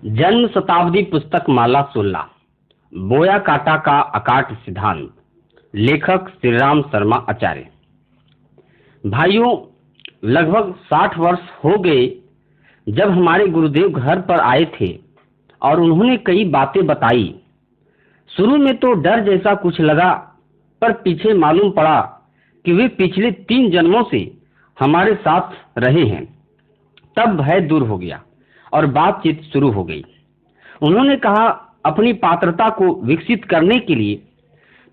जन्म शताब्दी पुस्तक माला 16 बोया काटा का अकाट सिद्धांत। लेखक श्री राम शर्मा आचार्य। भाइयों, लगभग 60 वर्ष हो गए जब हमारे गुरुदेव घर पर आए थे और उन्होंने कई बातें बताई। शुरू में तो डर जैसा कुछ लगा, पर पीछे मालूम पड़ा कि वे पिछले 3 जन्मों से हमारे साथ रहे हैं। तब भय दूर हो गया और बातचीत शुरू हो गई। उन्होंने कहा, अपनी पात्रता को विकसित करने के लिए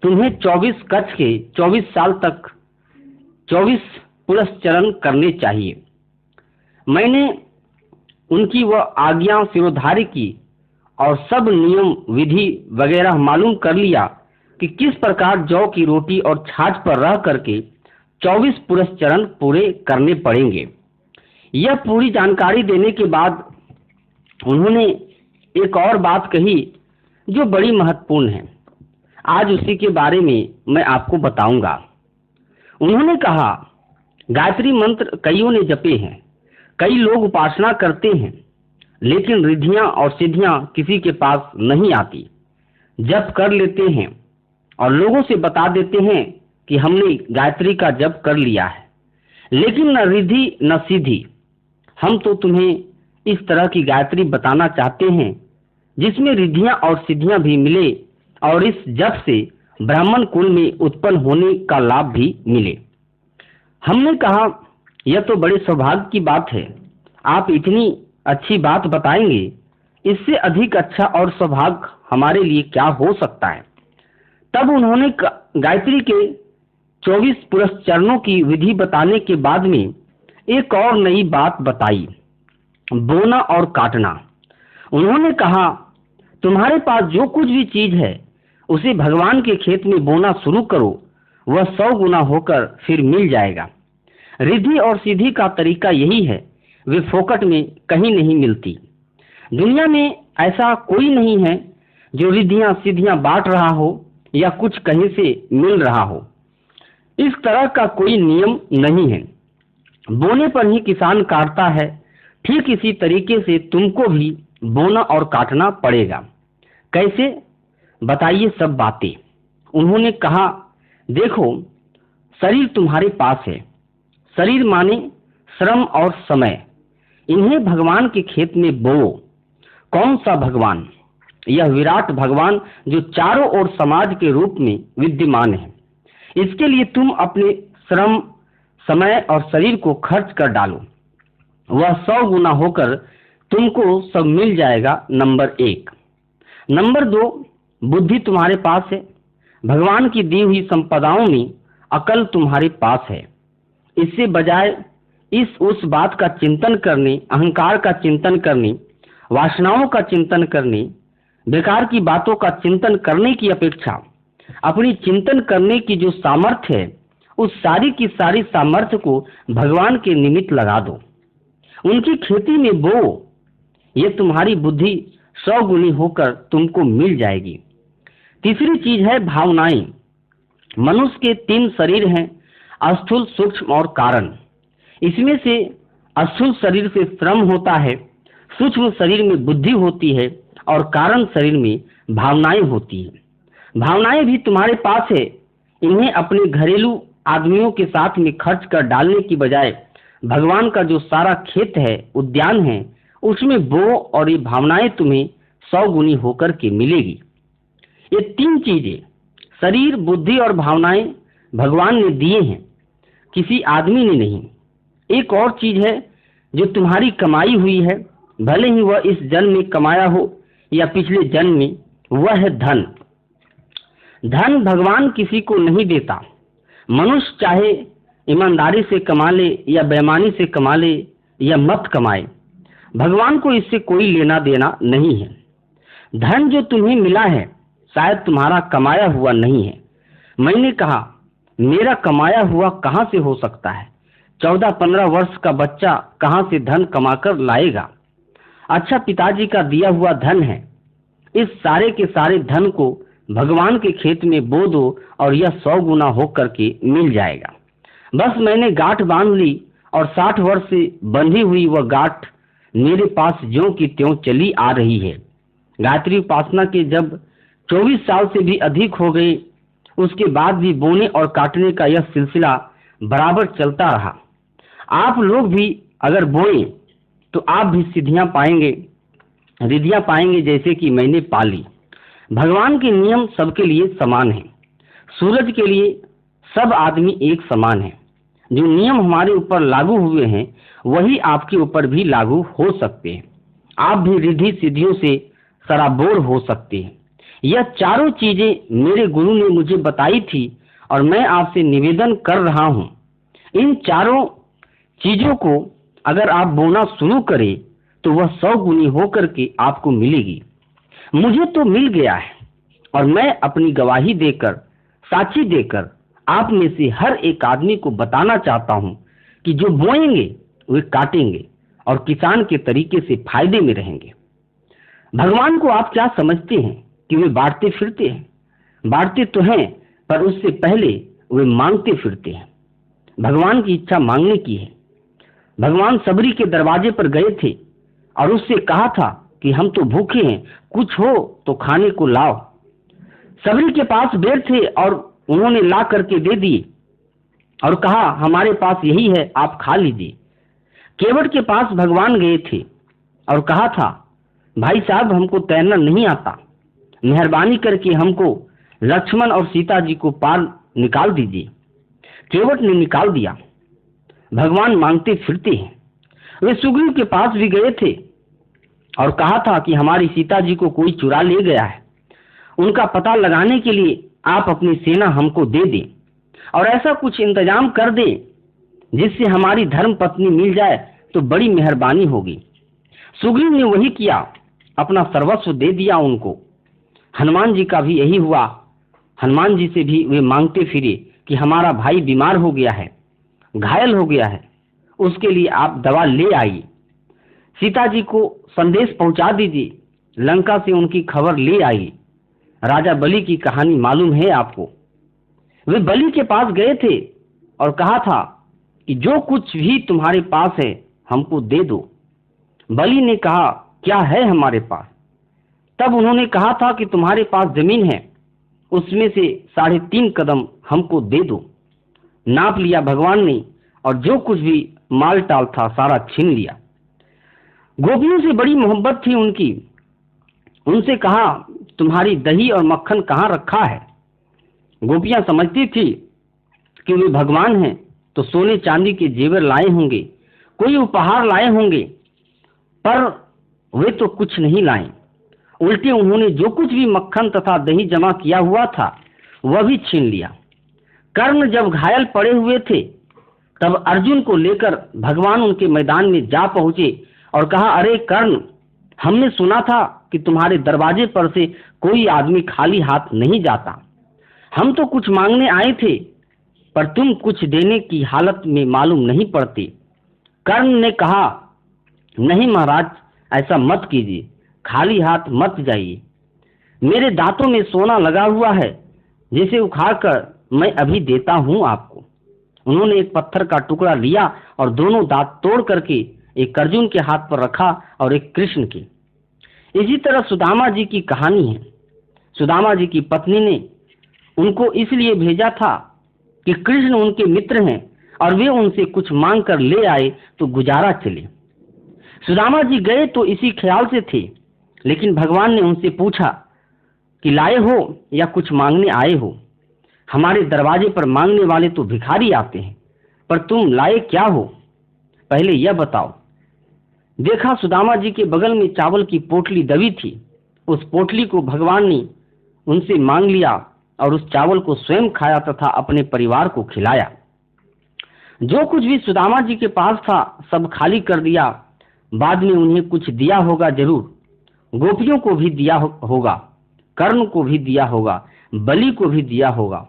तुम्हें 24 कक्ष के 24 साल तक 24 पुरस्चरण करने चाहिए। मैंने उनकी वह आज्ञा सिरोधार्य की और सब नियम विधि वगैरह मालूम कर लिया कि किस प्रकार जौ की रोटी और छाछ पर रह करके 24 पुरस्चरण पूरे करने पड़ेंगे। यह पूरी जानकारी देने के बाद उन्होंने एक और बात कही जो बड़ी महत्वपूर्ण है। आज उसी के बारे में मैं आपको बताऊंगा। उन्होंने कहा, गायत्री मंत्र कईयों ने जपे हैं, कई लोग उपासना करते हैं, लेकिन रिद्धियां और सिद्धियां किसी के पास नहीं आती। जप कर लेते हैं और लोगों से बता देते हैं कि हमने गायत्री का जप कर लिया है, लेकिन न रिद्धि न सिद्धि। हम तो तुम्हें इस तरह की गायत्री बताना चाहते हैं जिसमें रिद्धियां और सिद्धियां भी मिले और इस जप से ब्राह्मण कुल में उत्पन्न होने का लाभ भी मिले। हमने कहा, यह तो बड़े सौभाग्य की बात है। आप इतनी अच्छी बात बताएंगे, इससे अधिक अच्छा और सौभाग्य हमारे लिए क्या हो सकता है। तब उन्होंने गायत्री के 24 पुरस्चरणों की विधि बताने के बाद में एक और नई बात बताई, बोना और काटना। उन्होंने कहा, तुम्हारे पास जो कुछ भी चीज है उसे भगवान के खेत में बोना शुरू करो, वह 100 गुना होकर फिर मिल जाएगा। रिद्धि और सिद्धि का तरीका यही है, वे फोकट में कहीं नहीं मिलती। दुनिया में ऐसा कोई नहीं है जो रिद्धियां सिद्धियां बांट रहा हो या कुछ कहीं से मिल रहा हो। इस तरह का कोई नियम नहीं है। बोने पर ही किसान काटता है, ठीक इसी तरीके से तुमको भी बोना और काटना पड़ेगा। कैसे, बताइए सब बातें। उन्होंने कहा, देखो, शरीर तुम्हारे पास है। शरीर माने श्रम और समय। इन्हें भगवान के खेत में बोओ। कौन सा भगवान? यह विराट भगवान जो चारों ओर समाज के रूप में विद्यमान है। इसके लिए तुम अपने श्रम, समय और शरीर को खर्च कर डालो, वह 100 गुना होकर तुमको सब मिल जाएगा। नंबर 1। नंबर 2, बुद्धि तुम्हारे पास है। भगवान की दी हुई संपदाओं में अकल तुम्हारे पास है। इससे बजाय उस बात का चिंतन करने, अहंकार का चिंतन करने, वासनाओं का चिंतन करने, बेकार की बातों का चिंतन करने की अपेक्षा अपनी चिंतन करने की जो सामर्थ्य है, उस सारी की सारी सामर्थ्य को भगवान के निमित्त लगा दो। उनकी खेती में बो। ये तुम्हारी बुद्धि 100 गुनी होकर तुमको मिल जाएगी। तीसरी चीज है भावनाएं। मनुष्य के 3 शरीर हैं, स्थूल, सूक्ष्म और कारण। इसमें से स्थूल शरीर से श्रम होता है, सूक्ष्म शरीर में बुद्धि होती है और कारण शरीर में भावनाएं होती हैं। भावनाएं भी तुम्हारे पास है। इन्हें अपने घरेलू आदमियों के साथ में खर्च कर डालने की बजाय भगवान का जो सारा खेत है, उद्यान है, उसमें बो और ये भावनाएं तुम्हें 100 गुनी होकर के मिलेगी। ये 3 चीजें, शरीर, बुद्धि और भावनाएं, भगवान ने दिए हैं, किसी आदमी ने नहीं। एक और चीज है जो तुम्हारी कमाई हुई है, भले ही वह इस जन्म में कमाया हो या पिछले जन्म में, वह है धन। धन भगवान किसी को नहीं देता। मनुष्य चाहे ईमानदारी से कमा ले या बेईमानी से कमा ले या मत कमाए, भगवान को इससे कोई लेना देना नहीं है। धन जो तुम्हें मिला है शायद तुम्हारा कमाया हुआ नहीं है। मैंने कहा, मेरा कमाया हुआ कहां से हो सकता है? 14-15 वर्ष का बच्चा कहां से धन कमाकर लाएगा? अच्छा, पिताजी का दिया हुआ धन है। इस सारे के सारे धन को भगवान के खेत में बो दो और यह 100 गुना होकर के मिल जाएगा। बस मैंने गांठ बांध ली और 60 वर्ष से बंधी हुई वह गांठ मेरे पास ज्यों की त्यों चली आ रही है। गायत्री उपासना के जब 24 साल से भी अधिक हो गए, उसके बाद भी बोने और काटने का यह सिलसिला बराबर चलता रहा। आप लोग भी अगर बोए तो आप भी सिद्धियां पाएंगे, रिद्धियां पाएंगे जैसे कि मैंने पाली। भगवान के नियम सबके लिए समान हैं। सूरज के लिए सब आदमी एक समान है। जो नियम हमारे ऊपर लागू हुए हैं वही आपके ऊपर भी लागू हो सकते हैं। आप भी रिद्धि सिद्धियों से सराबोर हो सकते हैं। यह चारों चीजें मेरे गुरु ने मुझे बताई थी और मैं आपसे निवेदन कर रहा हूं। इन चारों चीजों को अगर आप बोना शुरू करें तो वह 100 गुनी होकर के आपको मिलेगी। मुझे तो मिल गया है और मैं अपनी गवाही देकर, साक्षी देकर आप में से हर एक आदमी को बताना चाहता हूं कि जो बोएंगे वे काटेंगे और किसान के तरीके से फायदे में रहेंगे। भगवान को आप क्या समझते हैं कि वे बांटते फिरते हैं? बांटते तो हैं, पर उससे पहले वे मांगते फिरते हैं। भगवान की इच्छा मांगने की है। भगवान सबरी के दरवाजे पर गए थे और उससे कहा था कि हम तो भूखे हैं, कुछ हो तो खाने को लाओ। सबरी के पास बेर थे और उन्होंने ला करके दे दिए और कहा हमारे पास यही है, आप खा लीजिए। केवट के पास भगवान गए थे और कहा था भाई साहब हमको तैरना नहीं आता, मेहरबानी करके हमको लक्ष्मण और सीता जी को पार निकाल दीजिए। केवट ने निकाल दिया। भगवान मांगते फिरते हैं। वे सुग्रीव के पास भी गए थे और कहा था कि हमारी सीता जी को कोई चुरा ले गया है, उनका पता लगाने के लिए आप अपनी सेना हमको दे दें और ऐसा कुछ इंतजाम कर दें जिससे हमारी धर्म पत्नी मिल जाए तो बड़ी मेहरबानी होगी। सुग्रीव ने वही किया, अपना सर्वस्व दे दिया उनको। हनुमान जी का भी यही हुआ। हनुमान जी से भी वे मांगते फिरे कि हमारा भाई बीमार हो गया है, घायल हो गया है, उसके लिए आप दवा ले आइए। सीता जी को संदेश पहुंचा दीजिए, लंका से उनकी खबर ले आइए। राजा बलि की कहानी मालूम है आपको। वे बलि के पास गए थे और कहा था कि जो कुछ भी तुम्हारे पास है हमको दे दो। बलि ने कहा क्या है हमारे पास? तब उन्होंने कहा था कि तुम्हारे पास जमीन है, उसमें से 3.5 कदम हमको दे दो। नाप लिया भगवान ने और जो कुछ भी माल टाल था सारा छीन लिया। गोपियों से बड़ी मोहब्बत थी उनकी। उनसे कहा तुम्हारी दही और मक्खन कहाँ रखा है? गोपियां समझती थी कि वे भगवान हैं तो सोने चांदी के जेवर लाए होंगे, कोई उपहार लाए होंगे, पर वे तो कुछ नहीं लाए। उल्टे उन्होंने जो कुछ भी मक्खन तथा दही जमा किया हुआ था वह भी छीन लिया। कर्ण जब घायल पड़े हुए थे तब अर्जुन को लेकर भगवान उनके मैदान में जा पहुंचे और कहा अरे कर्ण, हमने सुना था कि तुम्हारे दरवाजे पर से कोई आदमी खाली हाथ नहीं जाता। हम तो कुछ मांगने आए थे पर तुम कुछ देने की हालत में मालूम नहीं पड़ते। कर्ण ने कहा नहीं महाराज, ऐसा मत कीजिए, खाली हाथ मत जाइए। मेरे दांतों में सोना लगा हुआ है, जिसे उखाड़कर मैं अभी देता हूं आपको। उन्होंने एक पत्थर का टुकड़ा लिया और दोनों दांत तोड़ करके एक अर्जुन के हाथ पर रखा और एक कृष्ण की। इसी तरह सुदामा जी की कहानी है। सुदामा जी की पत्नी ने उनको इसलिए भेजा था कि कृष्ण उनके मित्र हैं और वे उनसे कुछ मांग कर ले आए तो गुजारा चले। सुदामा जी गए तो इसी ख्याल से थे, लेकिन भगवान ने उनसे पूछा कि लाए हो या कुछ मांगने आए हो? हमारे दरवाजे पर मांगने वाले तो भिखारी आते हैं, पर तुम लाए क्या हो, पहले यह बताओ। देखा सुदामा जी के बगल में चावल की पोटली दबी थी। उस पोटली को भगवान ने उनसे मांग लिया और उस चावल को स्वयं खाया तथा अपने परिवार को खिलाया। जो कुछ भी सुदामा जी के पास था सब खाली कर दिया। बाद में उन्हें कुछ दिया होगा जरूर। गोपियों को भी दिया होगा, कर्ण को भी दिया होगा, बलि को भी दिया होगा,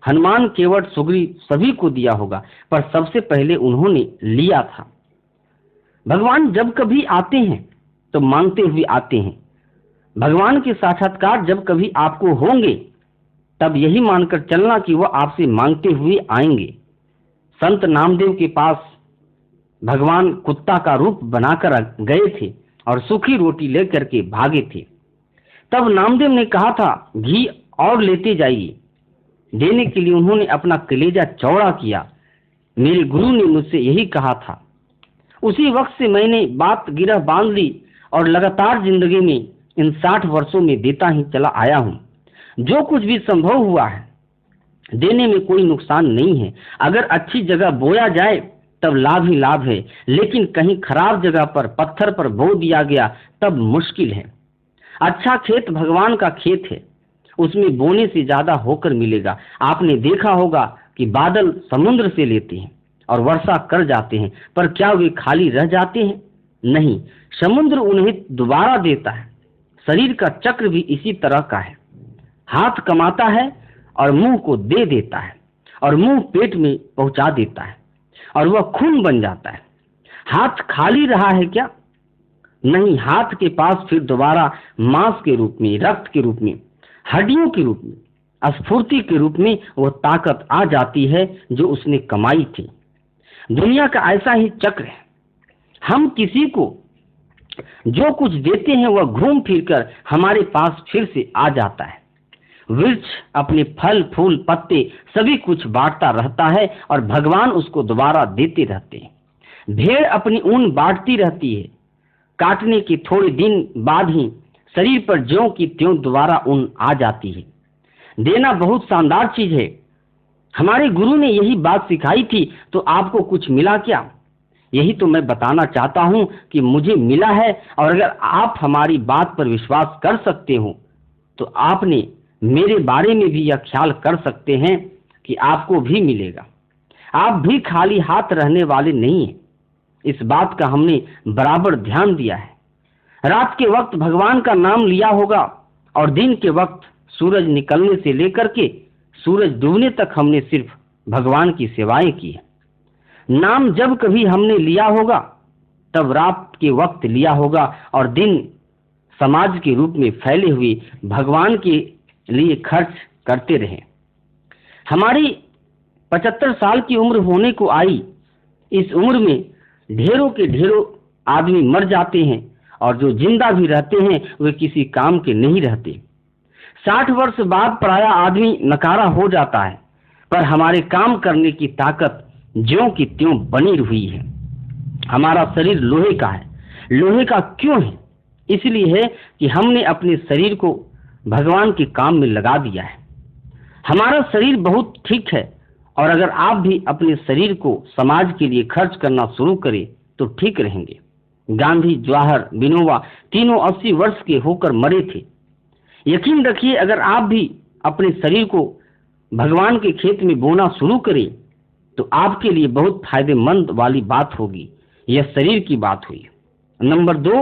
हनुमान, केवट, सुग्रीव सभी को दिया होगा, पर सबसे पहले उन्होंने लिया था। भगवान जब कभी आते हैं तो मांगते हुए आते हैं। भगवान के साक्षात्कार जब कभी आपको होंगे तब यही मानकर चलना कि वह आपसे मांगते हुए आएंगे। संत नामदेव के पास भगवान कुत्ता का रूप बनाकर गए थे और सूखी रोटी लेकर के भागे थे। तब नामदेव ने कहा था, घी और लेते जाइए। देने के लिए उन्होंने अपना कलेजा चौड़ा किया। मेरे गुरु ने मुझसे यही कहा था। उसी वक्त से मैंने बात गिरह बांध ली और लगातार जिंदगी में इन 60 वर्षों में देता ही चला आया हूँ। जो कुछ भी संभव हुआ है, देने में कोई नुकसान नहीं है। अगर अच्छी जगह बोया जाए तब लाभ ही लाभ है, लेकिन कहीं खराब जगह पर पत्थर पर बो दिया गया तब मुश्किल है। अच्छा खेत भगवान का खेत है, उसमें बोने से ज्यादा होकर मिलेगा। आपने देखा होगा कि बादल समुद्र से लेते हैं और वर्षा कर जाते हैं, पर क्या वे खाली रह जाते हैं? नहीं, समुद्र उन्हें दोबारा देता है। शरीर का चक्र भी इसी तरह का है। हाथ कमाता है और मुंह को दे देता है, और मुंह पेट में पहुंचा देता है और वह खून बन जाता है। हाथ खाली रहा है क्या? नहीं, हाथ के पास फिर दोबारा मांस के रूप में, रक्त के रूप में, हड्डियों के रूप में, स्फूर्ति के रूप में वह ताकत आ जाती है जो उसने कमाई थी। दुनिया का ऐसा ही चक्र है। हम किसी को जो कुछ देते हैं वह घूम फिरकर हमारे पास फिर से आ जाता है। वृक्ष अपने फल फूल पत्ते सभी कुछ बांटता रहता है और भगवान उसको दोबारा देते रहते हैं। भेड़ अपनी ऊन बांटती रहती है, काटने के थोड़े दिन बाद ही शरीर पर ज्यों की त्यों दोबारा ऊन आ जाती है। देना बहुत शानदार चीज है। हमारे गुरु ने यही बात सिखाई थी, तो आपको कुछ मिला क्या? यही तो मैं बताना चाहता हूं कि मुझे मिला है, और अगर आप हमारी बात पर विश्वास कर सकते हो तो आपने मेरे बारे में भी यह ख्याल कर सकते हैं कि आपको भी मिलेगा। आप भी खाली हाथ रहने वाले नहीं हैं। इस बात का हमने बराबर ध्यान दिया है। रात के वक्त भगवान का नाम लिया होगा और दिन के वक्त सूरज निकलने से लेकर के सूरज डूबने तक हमने सिर्फ भगवान की सेवाएं की है। नाम जब कभी हमने लिया होगा तब रात के वक्त लिया होगा और दिन समाज के रूप में फैले हुए भगवान के लिए खर्च करते रहे। हमारी 75 साल की उम्र होने को आई। इस उम्र में ढेरों के ढेरों आदमी मर जाते हैं और जो जिंदा भी रहते हैं वे किसी काम के नहीं रहते। 60 वर्ष बाद पराया आदमी नकारा हो जाता है, पर हमारे काम करने की ताकत ज्यों की त्यों बनी हुई है। हमारा शरीर लोहे का है। लोहे का क्यों है? इसलिए है कि हमने अपने शरीर को भगवान के काम में लगा दिया है। हमारा शरीर बहुत ठीक है, और अगर आप भी अपने शरीर को समाज के लिए खर्च करना शुरू करें तो ठीक रहेंगे। गांधी, जवाहर, विनोबा तीनों 80 वर्ष के होकर मरे थे। यकीन रखिए, अगर आप भी अपने शरीर को भगवान के खेत में बोना शुरू करें तो आपके लिए बहुत फायदेमंद वाली बात होगी। यह शरीर की बात हुई। नंबर 2,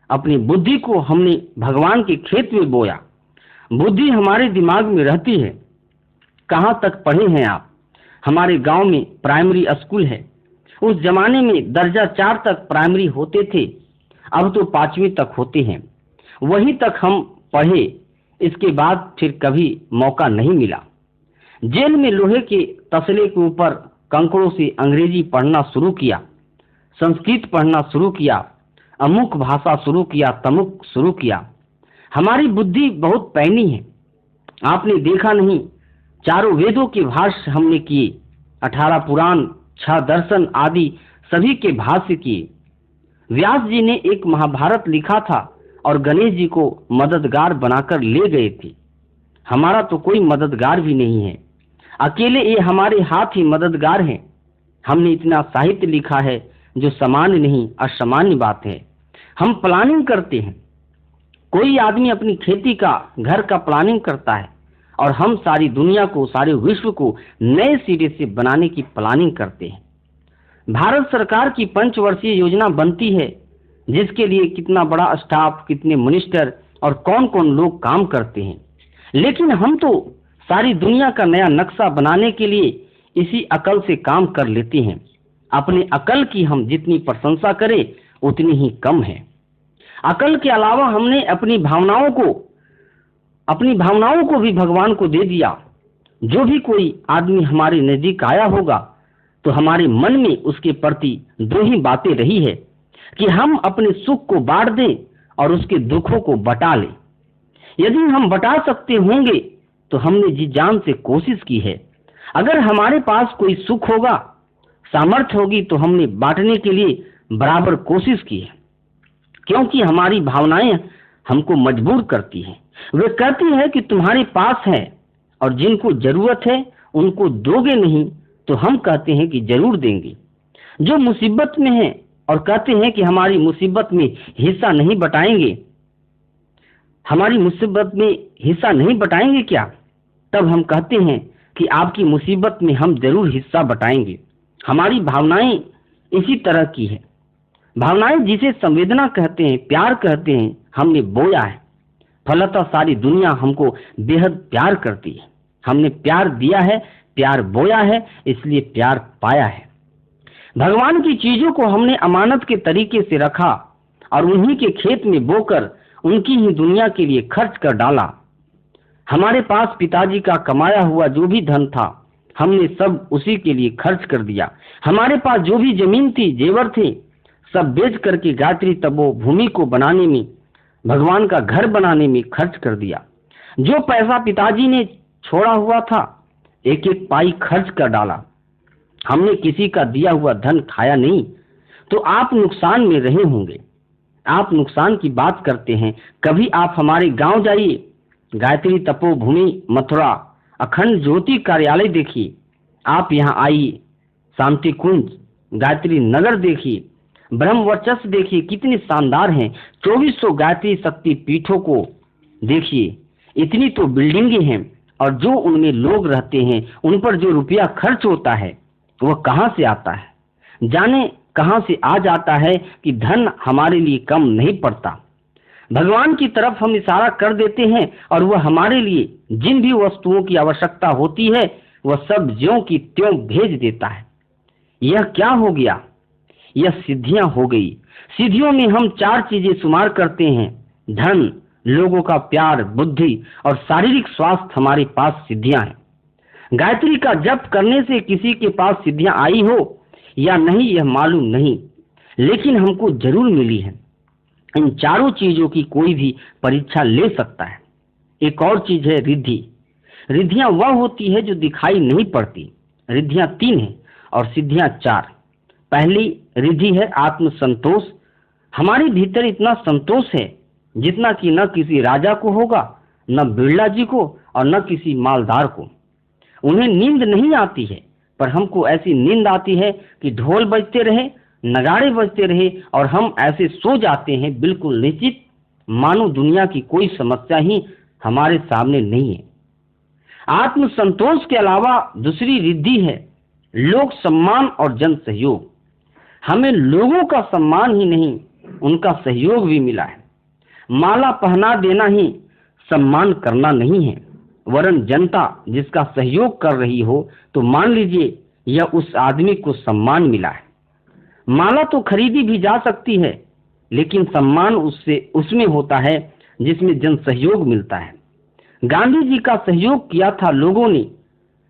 अपनी बुद्धि को हमने भगवान के खेत में बोया। बुद्धि हमारे दिमाग में रहती है। कहाँ तक पढ़े हैं आप? हमारे गांव में प्राइमरी स्कूल है। उस जमाने में दर्जा 4 तक प्राइमरी होते थे, अब तो 5वीं तक होते हैं। वहीं तक हम पढ़े, इसके बाद फिर कभी मौका नहीं मिला। जेल में लोहे के तसले के ऊपर कंकड़ों से अंग्रेजी पढ़ना शुरू किया, संस्कृत पढ़ना शुरू किया, अमुक भाषा शुरू किया, तमुक शुरू किया। हमारी बुद्धि बहुत पैनी है। आपने देखा नहीं, 4 वेदों के भाष्य हमने किए, 18 पुराण, 6 दर्शन आदि सभी के भाष्य किए। व्यास जी ने एक महाभारत लिखा था और गणेश जी को मददगार बनाकर ले गए थे। हमारा तो कोई मददगार भी नहीं है, अकेले ये हमारे हाथ ही मददगार हैं। हमने इतना साहित्य लिखा है जो सामान्य नहीं, असामान्य बात है। हम प्लानिंग करते हैं। कोई आदमी अपनी खेती का, घर का प्लानिंग करता है, और हम सारी दुनिया को, सारे विश्व को नए सिरे से बनाने की प्लानिंग करते हैं। भारत सरकार की 5 वर्षीय योजना बनती है, जिसके लिए कितना बड़ा स्टाफ, कितने मिनिस्टर और कौन कौन लोग काम करते हैं। लेकिन हम तो सारी दुनिया का नया नक्शा बनाने के लिए इसी अकल से काम कर लेते हैं। अपने अकल की हम जितनी प्रशंसा करें उतनी ही कम है। अकल के अलावा हमने अपनी भावनाओं को भी भगवान को दे दिया। जो भी कोई आदमी हमारे नजदीक आया होगा तो हमारे मन में उसके प्रति दो ही बातें रही है कि हम अपने सुख को बांट दें और उसके दुखों को बटा लें। यदि हम बटा सकते होंगे तो हमने जी जान से कोशिश की है। अगर हमारे पास कोई सुख होगा, सामर्थ्य होगी, तो हमने बांटने के लिए बराबर कोशिश की है, क्योंकि हमारी भावनाएं हमको मजबूर करती हैं। वे कहती है कि तुम्हारे पास है और जिनको जरूरत है उनको दोगे नहीं, तो हम कहते हैं कि जरूर देंगे। जो मुसीबत में है और कहते हैं कि हमारी मुसीबत में हिस्सा नहीं बटाएंगे, हमारी मुसीबत में हिस्सा नहीं बटाएंगे क्या? तब हम कहते हैं कि आपकी मुसीबत में हम जरूर हिस्सा बटाएंगे। हमारी भावनाएं इसी तरह की है। भावनाएं जिसे संवेदना कहते हैं, प्यार कहते हैं, हमने बोया है। फलतः सारी दुनिया हमको बेहद प्यार करती है। हमने प्यार दिया है, प्यार बोया है, इसलिए प्यार पाया है। भगवान की चीजों को हमने अमानत के तरीके से रखा और उन्हीं के खेत में बोकर उनकी ही दुनिया के लिए खर्च कर डाला। हमारे पास पिताजी का कमाया हुआ जो भी धन था, हमने सब उसी के लिए खर्च कर दिया। हमारे पास जो भी जमीन थी, जेवर थे, सब बेच करके गायत्री तपो भूमि को बनाने में, भगवान का घर बनाने में खर्च कर दिया। जो पैसा पिताजी ने छोड़ा हुआ था, एक एक पाई खर्च कर डाला। हमने किसी का दिया हुआ धन खाया नहीं। तो आप नुकसान में रहे होंगे। आप नुकसान की बात करते हैं। कभी आप हमारे गांव जाइए, गायत्री तपोभूमि मथुरा अखंड ज्योति कार्यालय देखिए। आप यहाँ आइए, शांति कुंज गायत्री नगर देखिए, ब्रह्म वर्चस्व देखिए, कितने शानदार हैं। 2400 गायत्री शक्ति पीठों को देखिए। इतनी तो बिल्डिंगें हैं और जो उनमें लोग रहते हैं, उन पर जो रुपया खर्च होता है, वह कहां से आता है? जाने कहां से आ जाता है कि धन हमारे लिए कम नहीं पड़ता। भगवान की तरफ हम इशारा कर देते हैं और वह हमारे लिए जिन भी वस्तुओं की आवश्यकता होती है, वह सब ज्यों की त्यों भेज देता है। यह क्या हो गया? यह सिद्धियां हो गई। सिद्धियों में हम 4 चीजें शुमार करते हैं: धन, लोगों का प्यार, बुद्धि और शारीरिक स्वास्थ्य। हमारे पास सिद्धियां हैं। गायत्री का जप करने से किसी के पास सिद्धियां आई हो या नहीं, यह मालूम नहीं, लेकिन हमको जरूर मिली है। इन चारों चीजों की कोई भी परीक्षा ले सकता है। एक और चीज है रिद्धि। रिद्धियां वह होती है जो दिखाई नहीं पड़ती। रिद्धियां 3 हैं और सिद्धियां 4। पहली रिद्धि है आत्म संतोष। हमारे भीतर इतना संतोष है जितना कि न किसी राजा को होगा, न बिरला जी को और न किसी मालदार को। उन्हें नींद नहीं आती है, पर हमको ऐसी नींद आती है कि ढोल बजते रहे, नगाड़े बजते रहे और हम ऐसे सो जाते हैं बिल्कुल निश्चित, मानो दुनिया की कोई समस्या ही हमारे सामने नहीं है। आत्म संतोष के अलावा दूसरी रिद्धि है लोक सम्मान और जन सहयोग। हमें लोगों का सम्मान ही नहीं, उनका सहयोग भी मिला है। माला पहना देना ही सम्मान करना नहीं है, वरन जनता जिसका सहयोग कर रही हो तो मान लीजिए यह उस आदमी को सम्मान मिला है। माला तो खरीदी भी जा सकती है, लेकिन सम्मान उसमें होता है जिसमें जन सहयोग मिलता है। गांधी जी का सहयोग किया था लोगों ने,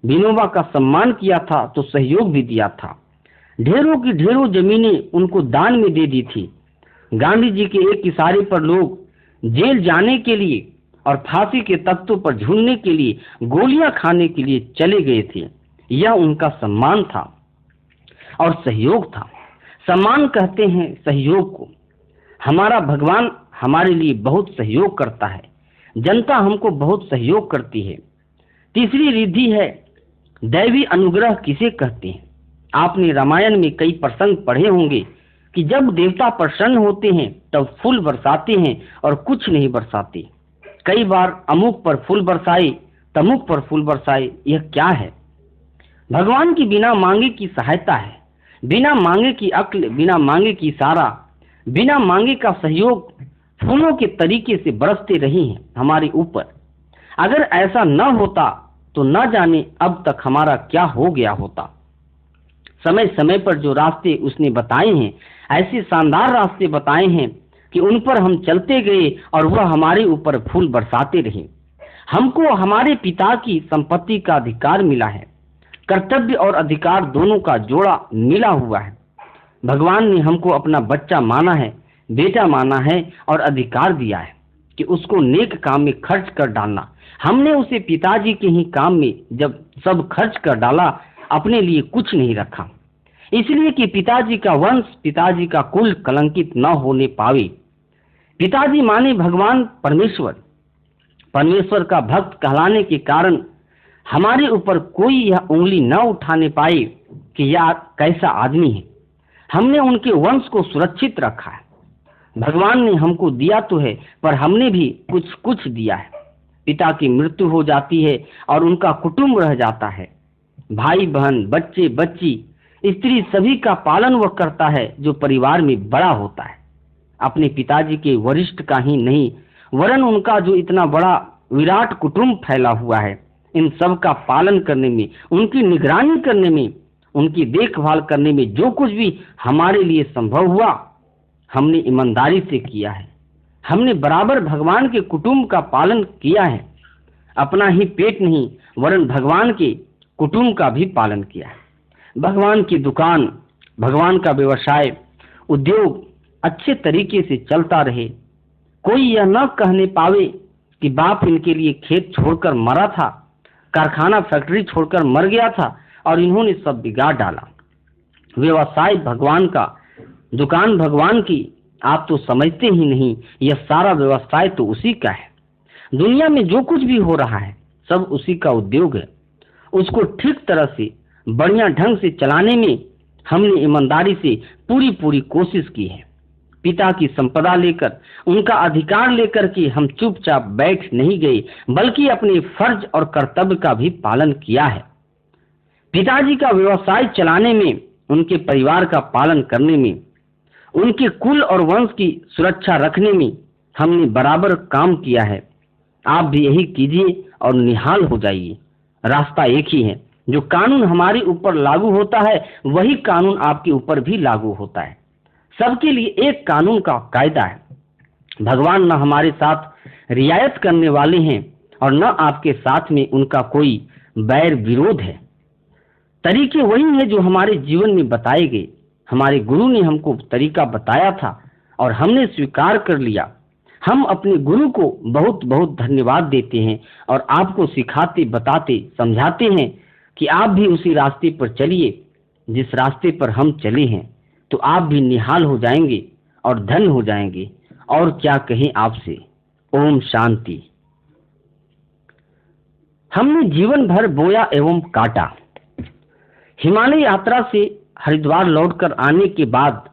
विनोबा का सम्मान किया था तो सहयोग भी दिया था। ढेरों की ढेरों जमीनें उनको दान में दे दी थी। गांधी जी के एक इशारे पर लोग जेल जाने के लिए और फांसी के तख्तों पर झूलने के लिए, गोलियां खाने के लिए चले गए थे। यह उनका सम्मान था और सहयोग था। सम्मान कहते हैं सहयोग को। हमारा भगवान हमारे लिए बहुत सहयोग करता है। जनता हमको बहुत सहयोग करती है। तीसरी रिद्धि है दैवी अनुग्रह किसे कहते हैं। आपने रामायण में कई प्रसंग पढ़े होंगे कि जब देवता प्रसन्न होते हैं तब फूल बरसाते हैं और कुछ नहीं बरसाते। कई बार अमुक पर फूल बरसाए, तमुक पर फूल बरसाए। यह क्या है? भगवान की बिना मांगे की सहायता है, बिना मांगे की अक्ल, बिना मांगे की इशारा, बिना मांगे का सहयोग फूलों के तरीके से बरसते रही हैं हमारे ऊपर। अगर ऐसा न होता तो न जाने अब तक हमारा क्या हो गया होता। समय समय पर जो रास्ते उसने बताए हैं, ऐसे शानदार रास्ते बताए हैं कि उन पर हम चलते गए और वह हमारे ऊपर फूल बरसाते रहे। हमको हमारे पिता की संपत्ति का अधिकार मिला है। कर्तव्य और अधिकार दोनों का जोड़ा मिला हुआ है। भगवान ने हमको अपना बच्चा माना है, बेटा माना है और अधिकार दिया है कि उसको नेक काम में खर्च कर डालना। हमने उसे पिताजी के ही काम में जब सब खर्च कर डाला, अपने लिए कुछ नहीं रखा, इसलिए कि पिताजी का वंश, पिताजी का कुल कलंकित न होने पावे। पिताजी माने भगवान परमेश्वर, परमेश्वर का भक्त कहलाने के कारण हमारे ऊपर कोई यह उंगली न उठाने पाए कि यह कैसा आदमी है। हमने उनके वंश को सुरक्षित रखा है। भगवान ने हमको दिया तो है, पर हमने भी कुछ कुछ दिया है। पिता की मृत्यु हो जाती है और उनका कुटुंब रह जाता है। भाई बहन, बच्चे बच्ची, स्त्री, सभी का पालन वह करता है जो परिवार में बड़ा होता है। अपने पिताजी के वरिष्ठ का ही नहीं, वरन उनका जो इतना बड़ा विराट कुटुंब फैला हुआ है, इन सब का पालन करने में, उनकी निगरानी करने में, उनकी देखभाल करने में जो कुछ भी हमारे लिए संभव हुआ, हमने ईमानदारी से किया है। हमने बराबर भगवान के कुटुंब का पालन किया है। अपना ही पेट नहीं, वरन भगवान के कुटुंब का भी पालन किया है। भगवान की दुकान, भगवान का व्यवसाय, उद्योग अच्छे तरीके से चलता रहे। कोई यह न कहने पावे कि बाप इनके लिए खेत छोड़कर मरा था, कारखाना फैक्ट्री छोड़कर मर गया था और इन्होंने सब बिगाड़ डाला। व्यवसाय भगवान का, दुकान भगवान की, आप तो समझते ही नहीं, यह सारा व्यवसाय तो उसी का है। दुनिया में जो कुछ भी हो रहा है सब उसी का उद्योग है। उसको ठीक तरह से, बढ़िया ढंग से चलाने में हमने ईमानदारी से पूरी कोशिश की है। पिता की संपदा लेकर, उनका अधिकार लेकर के हम चुपचाप बैठ नहीं गए, बल्कि अपने फर्ज और कर्तव्य का भी पालन किया है। पिताजी का व्यवसाय चलाने में, उनके परिवार का पालन करने में, उनके कुल और वंश की सुरक्षा रखने में हमने बराबर काम किया है। आप भी यही कीजिए और निहाल हो जाइए। रास्ता एक ही है। जो कानून हमारे ऊपर लागू होता है, वही कानून आपके ऊपर भी लागू होता है। सबके लिए एक कानून का कायदा है। भगवान न हमारे साथ रियायत करने वाले हैं और न आपके साथ में उनका कोई बैर विरोध है। तरीके वही हैं जो हमारे जीवन में बताए गए। हमारे गुरु ने हमको तरीका बताया था और हमने स्वीकार कर लिया। हम अपने गुरु को बहुत बहुत धन्यवाद देते हैं और आपको सिखाते, बताते, समझाते हैं कि आप भी उसी रास्ते पर चलिए जिस रास्ते पर हम चले हैं, तो आप भी निहाल हो जाएंगे और धन्य हो जाएंगे। और क्या कहें आपसे। ओम शांति। हमने जीवन भर बोया एवं काटा। हिमालय यात्रा से हरिद्वार लौटकर आने के बाद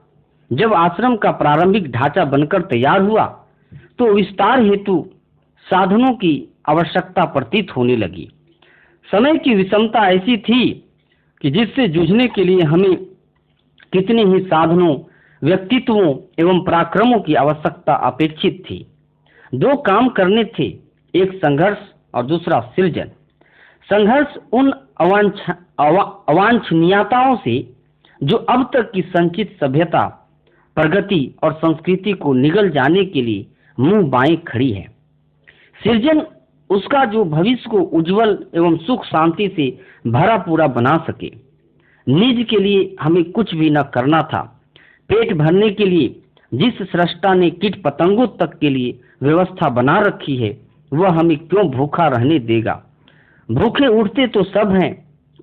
जब आश्रम का प्रारंभिक ढांचा बनकर तैयार हुआ, तो विस्तार हेतु साधनों की आवश्यकता प्रतीत होने लगी। समय की विषमता ऐसी थी कि जिससे जूझने के लिए हमें कितने ही साधनों, व्यक्तित्वों एवं पराक्रमों की आवश्यकता अपेक्षित थी। दो काम करने थे, एक संघर्ष और दूसरा सृजन। संघर्ष उन अवांछनीयताओं से जो अब तक की संचित सभ्यता, प्रगति और संस्कृति को निगल जाने के लिए मुंह बाएं खड़ी है। सृजन उसका जो भविष्य को उज्जवल एवं सुख शांति से भरा पूरा बना सके। निज के लिए हमें कुछ भी न करना था। पेट भरने के लिए जिस सृष्टा ने कीट पतंगों तक के लिए व्यवस्था बना रखी है, वह हमें क्यों भूखा रहने देगा। भूखे उठते तो सब हैं,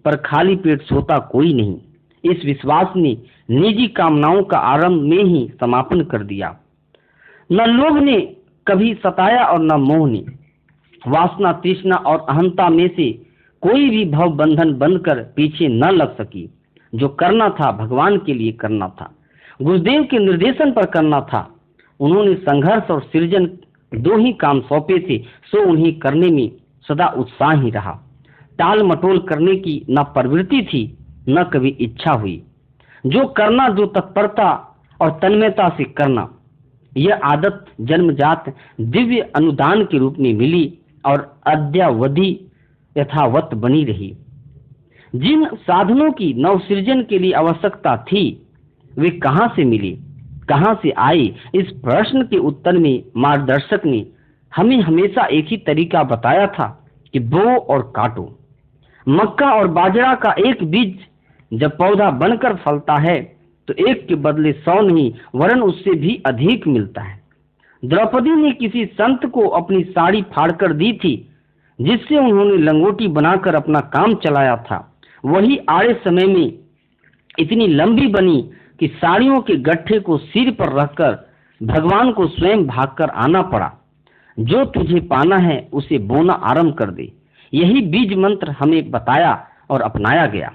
पर खाली पेट सोता कोई नहीं। इस विश्वास ने निजी कामनाओं का आरंभ में ही समापन कर दिया। न लोभ ने कभी सताया और न मोह ने। वासना, तृष्णा और अहंता में से कोई भी भव बंधन बनकर पीछे न लग सकी। जो करना था भगवान के लिए करना था, गुरुदेव के निर्देशन पर करना था। उन्होंने संघर्ष और सृजन दो ही काम सौंपे थे, सो उन्हें करने में सदा उत्साह ही रहा। टाल मटोल करने की न प्रवृत्ति थी, न कभी इच्छा हुई। जो करना, जो तत्परता और तन्मयता से करना, यह आदत जन्मजात दिव्य अनुदान के रूप में मिली और अद्यावधि यथावत बनी रही। जिन साधनों की नवसृजन के लिए आवश्यकता थी, वे कहां से मिली, कहां से आई, इस प्रश्न के उत्तर में मार्गदर्शक ने हमें हमेशा एक ही तरीका बताया था कि बो और काटो। मक्का और बाजरा का एक बीज जब पौधा बनकर फलता है तो एक के बदले 100 नहीं वरन उससे भी अधिक मिलता है। द्रौपदी ने किसी संत को अपनी साड़ी फाड़कर दी थी जिससे उन्होंने लंगोटी बनाकर अपना काम चलाया था। वही आड़े समय में इतनी लंबी बनी कि साड़ियों के गट्ठे को सिर पर रखकर भगवान को स्वयं भागकर आना पड़ा। जो तुझे पाना है उसे बोना आरंभ कर दे, यही बीज मंत्र हमें बताया और अपनाया गया।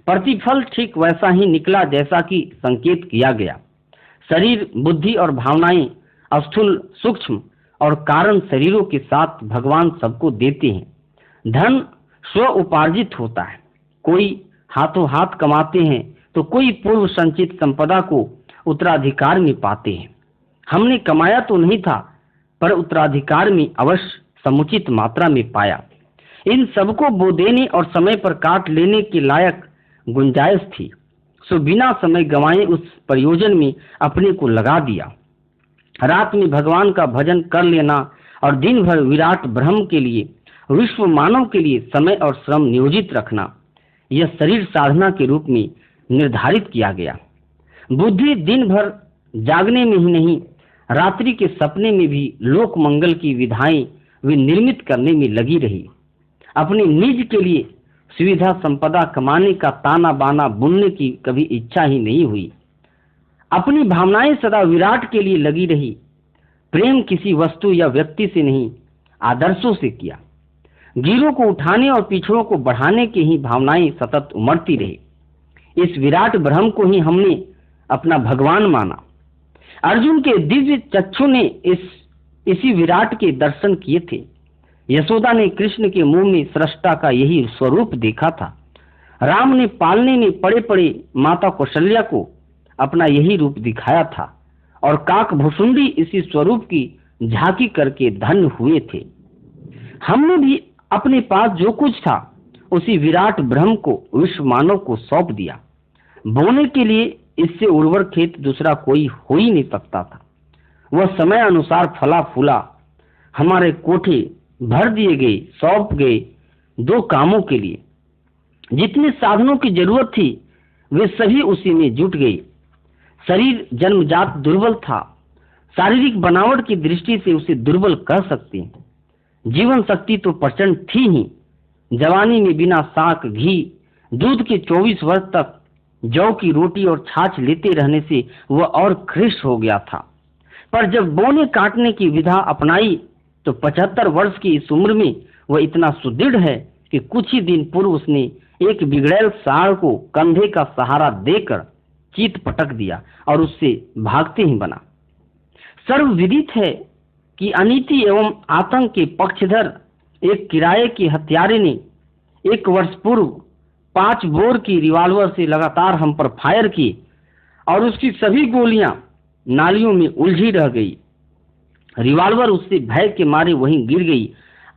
प्रतिफल ठीक वैसा ही निकला जैसा कि संकेत किया गया। शरीर, बुद्धि और भावनाएं स्थूल, सूक्ष्म और कारण शरीरों के साथ भगवान सबको देते हैं। धन स्व उपार्जित होता है, कोई हाथों हाथ कमाते हैं तो कोई पूर्व संचित संपदा को उत्तराधिकार में पाते हैं। हमने कमाया तो नहीं था पर उत्तराधिकार में अवश्य समुचित मात्रा में पाया। इन सबको बो देने और समय पर काट लेने के लायक गुंजाइश थी, सो बिना समय गंवाए उस प्रयोजन में अपने को लगा दिया। रात में भगवान का भजन कर लेना और दिन भर विराट ब्रह्म के लिए, विश्व मानव के लिए समय और श्रम नियोजित रखना, यह शरीर साधना के रूप में निर्धारित किया गया। बुद्धि दिन भर जागने में ही नहीं, रात्रि के सपने में भी लोक मंगल की विधाएं वे निर्मित करने में लगी रही। अपने निज के लिए सुविधा संपदा कमाने का ताना बाना बुनने की कभी इच्छा ही नहीं हुई। अपनी भावनाएं सदा विराट के लिए लगी रही। प्रेम किसी वस्तु या व्यक्ति से नहीं, आदर्शों से किया। गिरों को उठाने और पिछड़ों को बढ़ाने की ही भावनाएं सतत उमड़ती रही। इस विराट ब्रह्म को ही हमने अपना भगवान माना। अर्जुन के दिव्य चक्षु ने इसी विराट के दर्शन किए थे। यशोदा ने कृष्ण के मुंह में सृष्टा का यही स्वरूप देखा था। राम ने पालने में पड़े पड़े माता कौशल्या को अपना यही रूप दिखाया था और काक भुसुंडी इसी स्वरूप की झांकी करके धन्य हुए थे। हमने भी अपने पास जो कुछ था उसी विराट ब्रह्म को विश्व मानव को सौंप दिया। बोने के लिए इससे उर्वर खेत दूसरा कोई हो ही नहीं सकता था। वह समय अनुसार फला फूला। हमारे कोठे भर दिए गए, सौंप गए दो कामों के लिए। जितने साधनों की जरूरत थी वे सभी उसी में जुट गए। शरीर जन्मजात दुर्बल था, शारीरिक बनावट की दृष्टि से उसे दुर्बल कह सकते हैं। जीवन शक्ति तो प्रचंड थी ही। जवानी में बिना साक, घी, दूध के 24 वर्ष तक जौ की रोटी और छाछ लेते रहने से वह और ख्रिष्ट हो गया था। पर जब बोने काटने की विधा अपनाई तो 75 वर्ष की इस उम्र में वह इतना सुदृढ़ है कि कुछ ही दिन पूर्व उसने एक बिगड़ैल साड़ को कंधे का सहारा देकर चीत पटक दिया और उससे भागते ही बना। सर्वविदित है कि अनीति एवं आतंक के पक्षधर एक किराए के हत्यारे ने 1 वर्ष पूर्व 5 बोर की रिवॉल्वर से लगातार हम पर फायर की और उसकी सभी गोलियां नालियों में उलझी रह गई। रिवॉल्वर उससे भय के मारे वहीं गिर गई।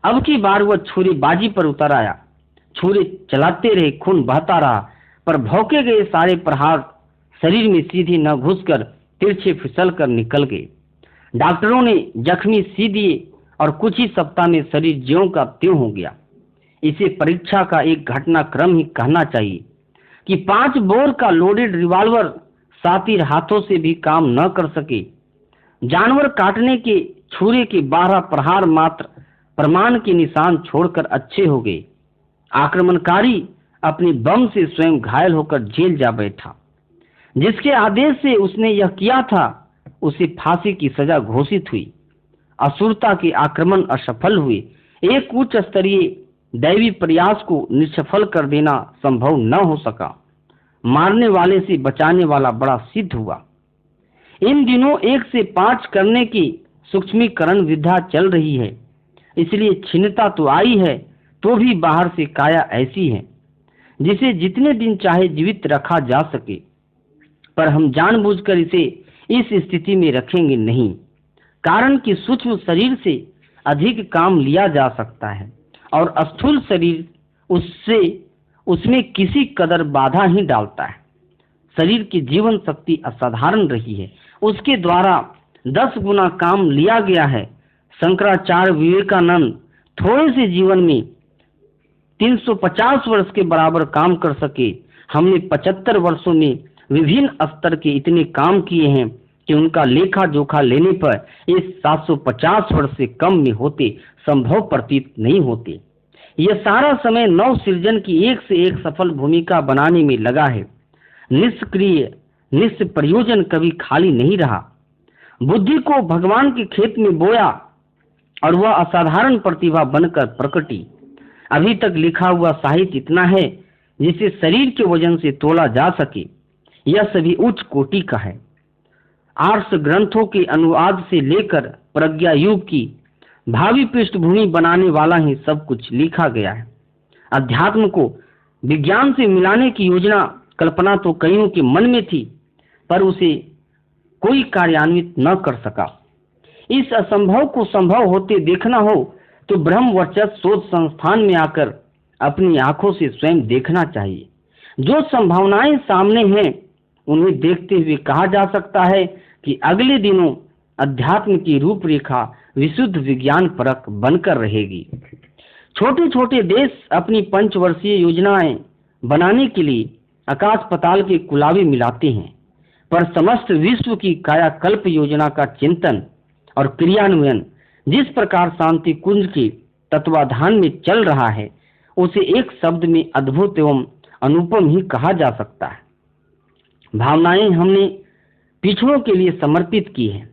अब की बार वह छुरीबाजी पर उतर आया। छुरे चलाते रहे, खून बहता रहा, पर भौंके गए सारे प्रहार शरीर में सीधे न घुसकर तिरछे फिसल कर निकल गए। डॉक्टरों ने जख्मी सी दिए और कुछ ही सप्ताह में शरीर ज्यों का त्यों हो गया। इसे परीक्षा का एक घटनाक्रम ही कहना चाहिए कि 5 बोर का लोडेड रिवॉल्वर सातिर हाथों से भी काम न कर सके। जानवर काटने के छुरे के 12 प्रहार मात्र प्रमाण के निशान छोड़कर अच्छे हो गए। आक्रमणकारी अपने बम से स्वयं घायल होकर जेल जा बैठा। जिसके आदेश से उसने यह किया था उसे फांसी की सजा घोषित हुई। असुरता के आक्रमण असफल हुए। एक उच्च स्तरीय दैवी प्रयास को निष्फल कर देना संभव न हो सका। मारने वाले से बचाने वाला बड़ा सिद्ध हुआ। इन दिनों 1 से 5 करने की सूक्ष्मीकरण विधा चल रही है, इसलिए क्षीणता तो आई है तो भी बाहर से काया ऐसी है जिसे जितने दिन चाहे जीवित रखा जा सके, पर हम जानबूझकर इसे इस स्थिति में रखेंगे नहीं। कारण कि सूक्ष्म शरीर से अधिक काम लिया जा सकता है और स्थूल शरीर उसमें किसी कदर बाधा ही डालता है। शरीर की जीवन शक्ति असाधारण रही है, उसके द्वारा 10 गुना काम लिया गया है। शंकराचार्य, विवेकानंद थोड़े से जीवन में 350 वर्ष के बराबर काम कर सके। हमने 75 वर्षों में विभिन्न स्तर के इतने काम किए हैं कि उनका लेखा जोखा लेने पर इस 750 वर्ष से कम में होते संभव प्रतीत नहीं होते। यह सारा समय नव सृजन की एक से एक सफल भूमिका बनाने में लगा है। निष्क्रिय निष्प्रयोजन कभी खाली नहीं रहा। बुद्धि को भगवान के खेत में बोया और वह असाधारण प्रतिभा बनकर प्रकटी। अभी तक लिखा हुआ साहित्य इतना है जिसे शरीर के वजन से तोला जा सके। यह सभी उच्च कोटि का है। आर्ष ग्रंथों के अनुवाद से लेकर प्रज्ञा युग की भावी पृष्ठभूमि बनाने वाला ही सब कुछ लिखा गया है। अध्यात्म को विज्ञान से मिलाने की योजना कल्पना तो कईयों के मन में थी, पर उसे कोई कार्यान्वित न कर सका। इस असंभव को संभव होते देखना हो तो ब्रह्म वर्चस्व शोध संस्थान में आकर अपनी आंखों से स्वयं देखना चाहिए। जो संभावनाएं सामने हैं उन्हें देखते हुए कहा जा सकता है कि अगले दिनों अध्यात्म की रूपरेखा विशुद्ध विज्ञान परक बनकर रहेगी। छोटे छोटे देश अपनी पंचवर्षीय योजनाएं बनाने के लिए आकाश पाताल के कुलावे मिलाते हैं, पर समस्त विश्व की कायाकल्प योजना का चिंतन और क्रियान्वयन जिस प्रकार शांति कुंज के तत्वाधान में चल रहा है उसे एक शब्द में अद्भुत एवं अनुपम ही कहा जा सकता है। भावनाएं हमने पिछड़ों के लिए समर्पित की हैं।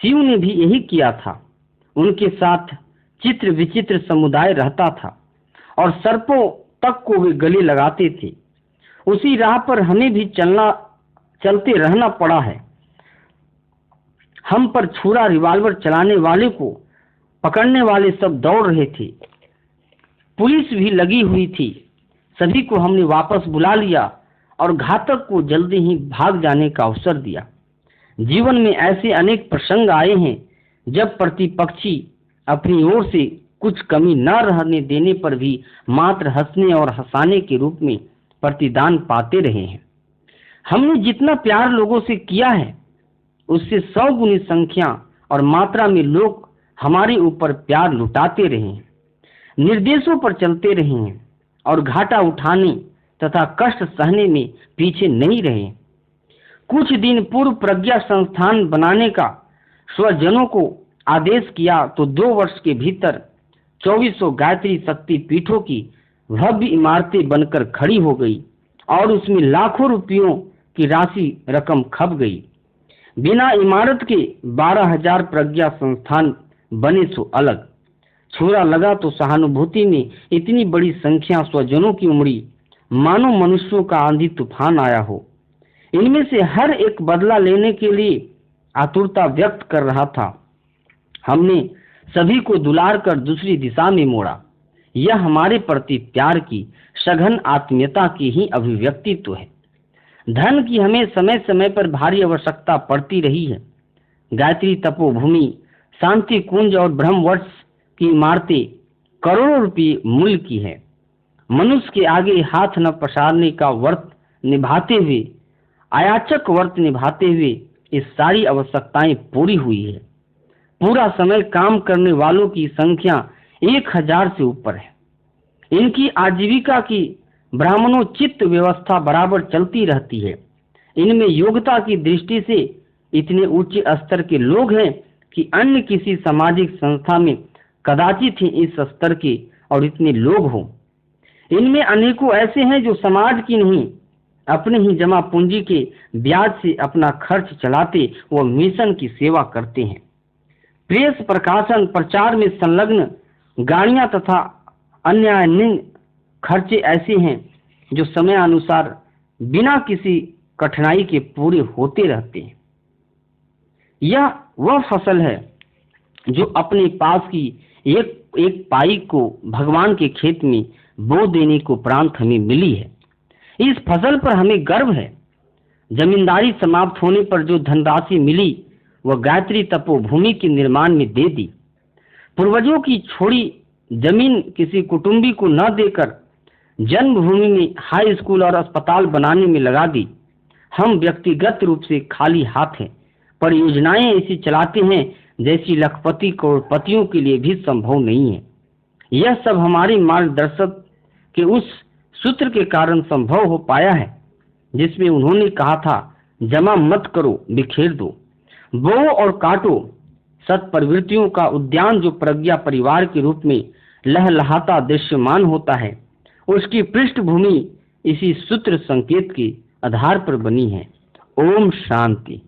शिव ने भी यही किया था। उनके साथ चित्र विचित्र समुदाय रहता था और सर्पों तक को वे गले लगाते थे। उसी राह पर हमें भी चलते रहना पड़ा है। हम पर छुरा रिवाल्वर चलाने वाले को पकड़ने वाले सब दौड़ रहे थे। पुलिस भी लगी हुई थी। सभी को हमने वापस बुला लिया और घातक को जल्दी ही भाग जाने का अवसर दिया। जीवन में ऐसे अनेक प्रसंग आए हैं जब प्रतिपक्षी अपनी ओर से कुछ कमी न रहने देने पर भी मात्र हंसने और हंसाने के रूप में प्रतिदान पाते रहे हैं। हमने जितना प्यार लोगों से किया है उससे 100 गुनी संख्या और मात्रा में लोग हमारे ऊपर प्यार लुटाते रहे हैं, निर्देशों पर चलते रहे हैं और घाटा उठाने तथा कष्ट सहने में पीछे नहीं रहे। कुछ दिन पूर्व प्रज्ञा संस्थान बनाने का स्वजनों को आदेश किया तो 2 वर्ष के भीतर 2400 गायत्री शक्ति पीठों की भव्य इमारतें बनकर खड़ी हो गई और उसमें लाखों रुपयों की राशि रकम खप गई। बिना इमारत के 12,000 प्रज्ञा संस्थान बने सो अलग। छुरा लगा तो सहानुभूति में इतनी बड़ी संख्या स्वजनों की उमड़ी मानो मनुष्यों का आंधी तूफान आया हो। इनमें से हर एक बदला लेने के लिए आतुरता व्यक्त कर रहा था। हमने सभी को दुलार कर दूसरी दिशा में मोड़ा। यह हमारे प्रति प्यार की सघन आत्मीयता की ही अभिव्यक्ति तो है। धन की हमें समय समय पर भारी आवश्यकता पड़ती रही है। गायत्री तपोभूमि, शांति कुंज और ब्रह्मवर्ष की इमारतें करोड़ों रुपये मूल्य की है। मनुष्य के आगे हाथ न पसारने का व्रत निभाते हुए, अयाचक व्रत निभाते हुए ये सारी आवश्यकताएं पूरी हुई है। पूरा समय काम करने वालों की संख्या 1000 से ऊपर है। इनकी आजीविका की ब्राह्मणोचित व्यवस्था बराबर चलती रहती है। इनमें योग्यता की दृष्टि से इतने उच्च स्तर के लोग हैं कि अन्य किसी सामाजिक संस्था में कदाचित ही इस स्तर के और इतने लोग हों। इनमें अनेकों ऐसे हैं जो समाज की नहीं, अपने ही जमा पूंजी के ब्याज से अपना खर्च चलाते व मिशन की सेवा करते हैं। प्रेस, प्रकाशन, प्रचार में संलग्न गाड़ियां तथा अन्य खर्चे ऐसे हैं जो समय अनुसार बिना किसी कठिनाई के पूरे होते रहते हैं। यह वह फसल है जो अपने पास की एक एक पाई को भगवान के खेत में बो देने को उपरांत हमें मिली है। इस फसल पर हमें गर्व है। जमींदारी समाप्त होने पर जो धनराशि मिली वह गायत्री तपोभूमि के निर्माण में दे दी। पूर्वजों की छोड़ी जमीन किसी कुटुंबी को न देकर जन्मभूमि में हाई स्कूल और अस्पताल बनाने में लगा दी। हम व्यक्तिगत रूप से खाली हाथ हैं, पर योजनाएं ऐसी चलाते हैं जैसी लखपति करोड़पतियों के लिए भी संभव नहीं है। यह सब हमारे मार्गदर्शक कि उस सूत्र के कारण संभव हो पाया है जिसमें उन्होंने कहा था, जमा मत करो, बिखेर दो, बो और काटो। सत प्रवृत्तियों का उद्यान जो प्रज्ञा परिवार के रूप में लहलहाता दृश्यमान होता है, उसकी पृष्ठभूमि इसी सूत्र संकेत के आधार पर बनी है। ओम शांति।